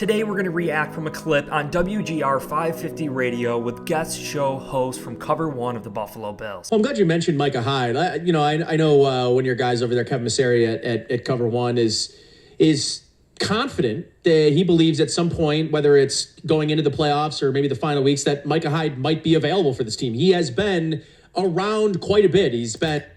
Today we're going to react from a clip on WGR500 radio with guest show host from Cover 1 of the Buffalo Bills. Well, I'm glad you mentioned Micah Hyde. I know one of your guys over there, Kevin Masseri at Cover 1, is confident that he believes at some point, whether it's going into the playoffs or maybe the final weeks, that Micah Hyde might be available for this team. He has been around quite a bit.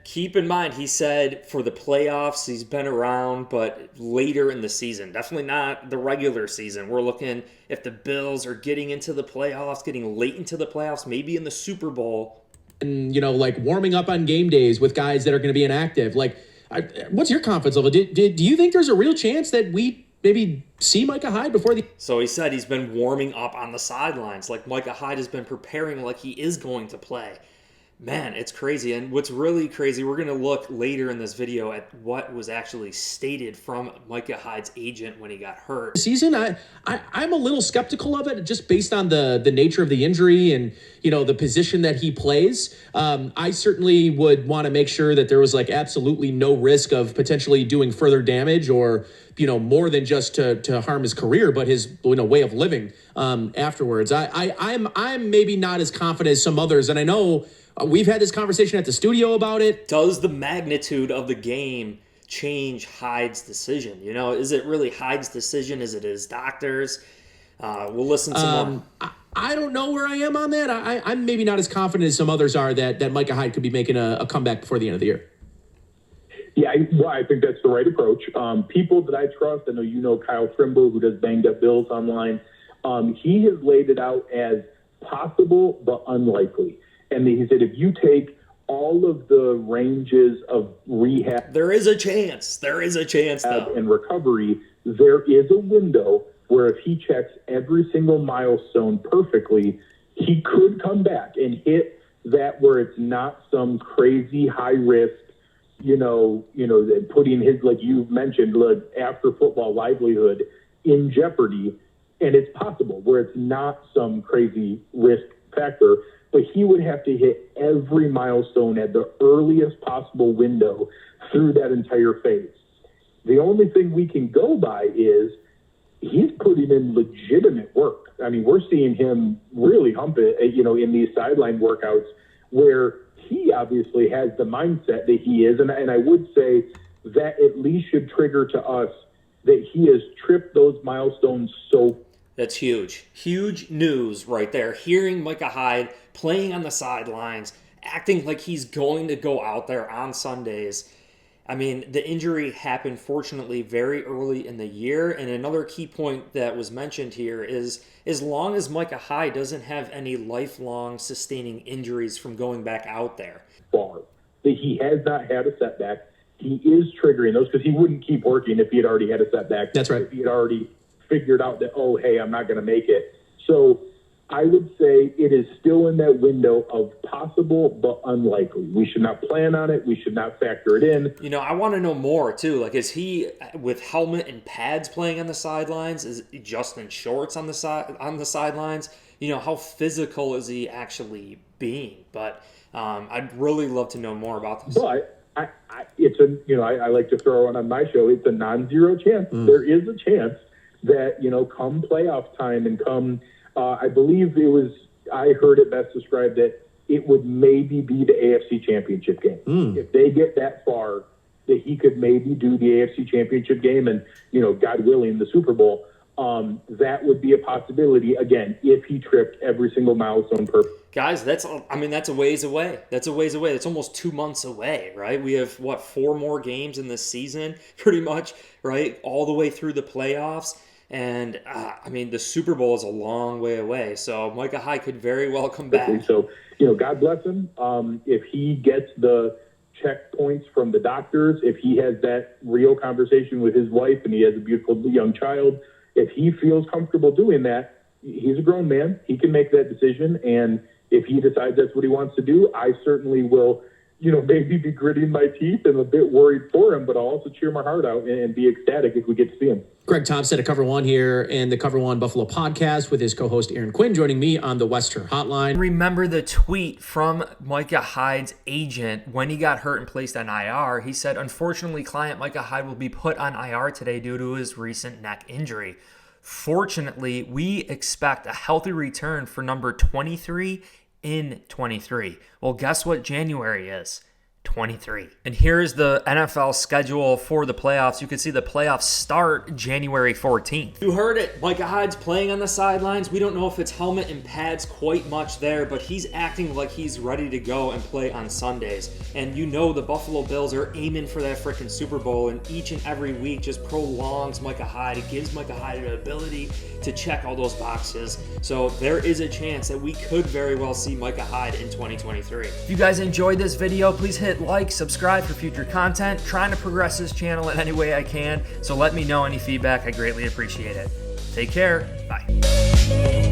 Keep in mind, he said for the playoffs, he's been around, but later in the season. Definitely not the regular season. We're looking if the Bills are getting into the playoffs, getting late into the playoffs, maybe in the Super Bowl. And, like warming up on game days with guys that are going to be inactive. What's your confidence level? Do you think there's a real chance that we maybe see Micah Hyde before the... So he said he's been warming up on the sidelines. Like Micah Hyde has been preparing like he is going to play. Man, it's crazy. And what's really crazy, we're going to look later in this video at what was actually stated from Micah Hyde's agent when he got hurt. Season, I'm a little skeptical of it just based on the nature of the injury and, the position that he plays. I certainly would want to make sure that there was absolutely no risk of potentially doing further damage or, more than just to harm his career, but his, way of living afterwards. I'm maybe not as confident as some others. And I know we've had this conversation at the studio about it. Does the magnitude of the game change Hyde's decision? Is it really Hyde's decision? Is it his doctor's? We'll listen some more. I don't know where I am on that. I'm maybe not as confident as some others are that Micah Hyde could be making a comeback before the end of the year. Yeah, I think that's the right approach. People that I trust, I know Kyle Trimble, who does Banged Up Bills online. He has laid it out as possible but unlikely. And he said, if you take all of the ranges of rehab... There is a chance. Though. And recovery, there is a window where if he checks every single milestone perfectly, he could come back and hit that where it's not some crazy high risk, putting his, like you mentioned, after football livelihood in jeopardy. And it's possible where it's not some crazy risk factor, but he would have to hit every milestone at the earliest possible window through that entire phase. The only thing we can go by is he's putting in legitimate work. I mean, we're seeing him really hump it, in these sideline workouts where he obviously has the mindset that he is. And I would say that at least should trigger to us that he has tripped those milestones so. That's huge. Huge news right there. Hearing Micah Hyde playing on the sidelines, acting like he's going to go out there on Sundays. I mean, the injury happened, fortunately, very early in the year. And another key point that was mentioned here is as long as Micah Hyde doesn't have any lifelong sustaining injuries from going back out there. He has not had a setback. He is triggering those because he wouldn't keep working if he had already had a setback. That's right. If he had already figured out that, oh, hey, I'm not going to make it. So I would say it is still in that window of possible but unlikely. We should not plan on it. We should not factor it in. I want to know more, too. Is he with helmet and pads playing on the sidelines? Is he just in shorts on the sidelines? How physical is he actually being? But I'd really love to know more about this. But I like to throw it on my show. It's a non-zero chance. There is a chance that, come playoff time and come, I believe I heard it best described that it would maybe be the AFC Championship game. If they get that far, that he could maybe do the AFC Championship game and, God willing, the Super Bowl. That would be a possibility, again, if he tripped every single milestone perfect. Guys, that's a ways away. That's almost 2 months away, right? We have, 4 more games in this season, pretty much, right? All the way through the playoffs. And, the Super Bowl is a long way away. So Micah Hyde could very well come back. So, God bless him. If he gets the checkpoints from the doctors, if he has that real conversation with his wife and he has a beautiful young child, if he feels comfortable doing that, he's a grown man. He can make that decision. And if he decides that's what he wants to do, I certainly will, maybe be gritting my teeth and a bit worried for him, but I'll also cheer my heart out and be ecstatic if we get to see him. Greg Thompson at Cover 1 here and the Cover 1 Buffalo podcast with his co-host Aaron Quinn joining me on the Western Hotline. Remember the tweet from Micah Hyde's agent when he got hurt and placed on IR. He said, unfortunately, client Micah Hyde will be put on IR today due to his recent neck injury. Fortunately, we expect a healthy return for number 23 in 23. Well, guess what January is? 23. And here's the NFL schedule for the playoffs. You can see the playoffs start January 14th. You heard it. Micah Hyde's playing on the sidelines. We don't know if it's helmet and pads quite much there, but he's acting like he's ready to go and play on Sundays. And you know the Buffalo Bills are aiming for that freaking Super Bowl, and each and every week just prolongs Micah Hyde. It gives Micah Hyde the ability to check all those boxes. So there is a chance that we could very well see Micah Hyde in 2023. If you guys enjoyed this video, please hit like, subscribe for future content. Trying to progress this channel in any way I can, so let me know any feedback. I greatly appreciate it. Take care. Bye.